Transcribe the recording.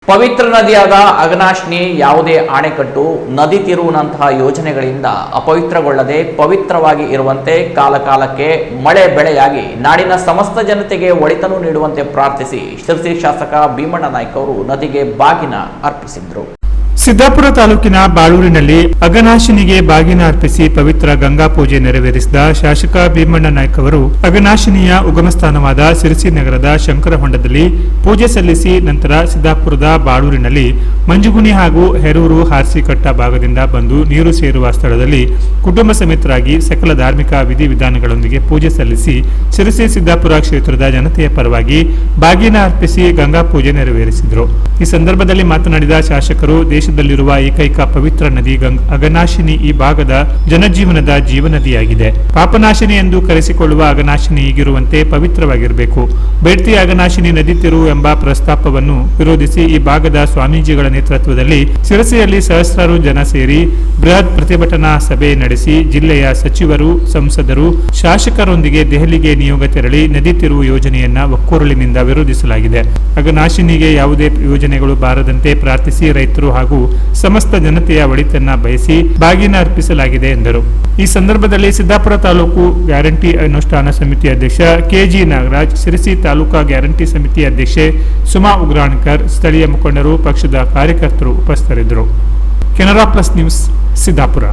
ಪವಿತ್ರ ನದಿಯಾದ ಅಘನಾಶಿನಿ ಯಾವುದೇ ಅಣೆಕಟ್ಟು, ನದಿ ತಿರುವಿನಂತಹ ಯೋಜನೆಗಳಿಂದ ಅಪವಿತ್ರಗೊಳ್ಳದೆ ಪವಿತ್ರವಾಗಿ ಇರುವಂತೆ ಕಾಲಕಾಲಕ್ಕೆ ಮಳೆ ಬೆಳೆಯಾಗಿ ನಾಡಿನ ಸಮಸ್ತ ಜನತೆಗೆ ಒಳಿತನ್ನು ನೀಡುವಂತೆ ಪ್ರಾರ್ಥಿಸಿ ಶಿರಸಿ ಶಾಸಕ ಭೀಮಣ್ಣ ನಾಯ್ಕ ಅವರು ನದಿಗೆ ಬಾಗಿನ ಅರ್ಪಿಸಿದರು. ಸಿದ್ದಾಪುರ ತಾಲೂಕಿನ ಬಾಳೂರಿನಲ್ಲಿ ಅಘನಾಶಿನಿಗೆ ಬಾಗಿನ ಅರ್ಪಿಸಿ ಪವಿತ್ರ ಗಂಗಾ ಪೂಜೆ ನೆರವೇರಿಸಿದ ಶಾಸಕ ಭೀಮಣ್ಣ ನಾಯ್ಕ ಅವರು ಅಘನಾಶಿನಿಯ ಉಗಮಸ್ಥಾನವಾದ ಶಿರಸಿ ನಗರದ ಶಂಕರ ಹೊಂಡದಲ್ಲಿ ಪೂಜೆ ಸಲ್ಲಿಸಿ ನಂತರ ಸಿದ್ದಾಪುರದ ಬಾಳೂರಿನಲ್ಲಿ ಮಂಜುಗುಣಿ ಹಾಗೂ ಹೆರೂರು ಹಾರ್ಸಿಕಟ್ಟ ಭಾಗದಿಂದ ಬಂದು ನೀರು ಸೇರುವ ಸ್ಥಳದಲ್ಲಿ ಕುಟುಂಬ ಸಮೇತರಾಗಿ ಸಕಲ ಧಾರ್ಮಿಕ ವಿಧಿವಿಧಾನಗಳೊಂದಿಗೆ ಪೂಜೆ ಸಲ್ಲಿಸಿ ಶಿರಸಿ ಸಿದ್ದಾಪುರ ಕ್ಷೇತ್ರದ ಜನತೆಯ ಪರವಾಗಿ ಬಾಗಿನ ಅರ್ಪಿಸಿ ಗಂಗಾ ಪೂಜೆ ನೆರವೇರಿಸಿದರು. ಈ ಸಂದರ್ಭದಲ್ಲಿ ಮಾತನಾಡಿದ ಶಾಸಕರು, ದೇಶದಲ್ಲಿರುವ ಏಕೈಕ ಪವಿತ್ರ ನದಿ ಅಘನಾಶಿನಿ ಈ ಭಾಗದ ಜನಜೀವನದ ಜೀವನದಿಯಾಗಿದೆ. ಪಾಪನಾಶಿನಿ ಎಂದು ಕರೆಸಿಕೊಳ್ಳುವ ಅಘನಾಶಿನಿ ಈಗಿರುವಂತೆ ಪವಿತ್ರವಾಗಿರಬೇಕು. ಬೇಡ್ತಿ ಅಘನಾಶಿನಿ ನದಿ ತಿರುವು ಎಂಬ ಪ್ರಸ್ತಾಪವನ್ನು ವಿರೋಧಿಸಿ ಈ ಭಾಗದ ಸ್ವಾಮೀಜಿಗಳ ನೇತೃತ್ವದಲ್ಲಿ ಶಿರಸಿಯಲ್ಲಿ ಸಹಸ್ರಾರು ಜನ ಸೇರಿ ಬೃಹತ್ ಪ್ರತಿಭಟನಾ ಸಭೆ ನಡೆಸಿ ಜಿಲ್ಲೆಯ ಸಚಿವರು, ಸಂಸದರು, ಶಾಸಕರೊಂದಿಗೆ ದೆಹಲಿಗೆ ನಿಯೋಗ ತೆರಳಿ ನದಿ ತಿರುವು ಯೋಜನೆಯನ್ನ ಒಕ್ಕೊರಲಿನಿಂದ ವಿರೋಧಿಸಲಾಗಿದೆ. ಅಘನಾಶಿನಿಗೆ ಯಾವುದೇ ಯೋಜನೆಗಳು ಬಾರದಂತೆ ಪ್ರಾರ್ಥಿಸಿ ರೈತರು ಹಾಗೂ ಸಮಸ್ತ ಜನತೆಯ ಒಳಿತನ್ನ ಬಯಸಿ ಬಾಗಿನ ಅರ್ಪಿಸಲಾಗಿದೆ ಎಂದರು. ಈ ಸಂದರ್ಭದಲ್ಲಿ ಸಿದ್ದಾಪುರ ತಾಲೂಕು ಗ್ಯಾರಂಟಿ ಅನುಷ್ಠಾನ ಸಮಿತಿ ಅಧ್ಯಕ್ಷ ಕೆಜಿ ನಾಗರಾಜ್, ಶಿರಸಿ ತಾಲೂಕಾ ಗ್ಯಾರಂಟಿ ಸಮಿತಿ ಅಧ್ಯಕ್ಷೆ ಸುಮಾ ಉಗ್ರಾಣ್ಕರ್, ಸ್ಥಳೀಯ ಮುಖಂಡರು, ಪಕ್ಷದ ಕಾರ್ಯಕರ್ತರು ಉಪಸ್ಥಿತರಿದ್ದರು. Canara plus news, Siddapura.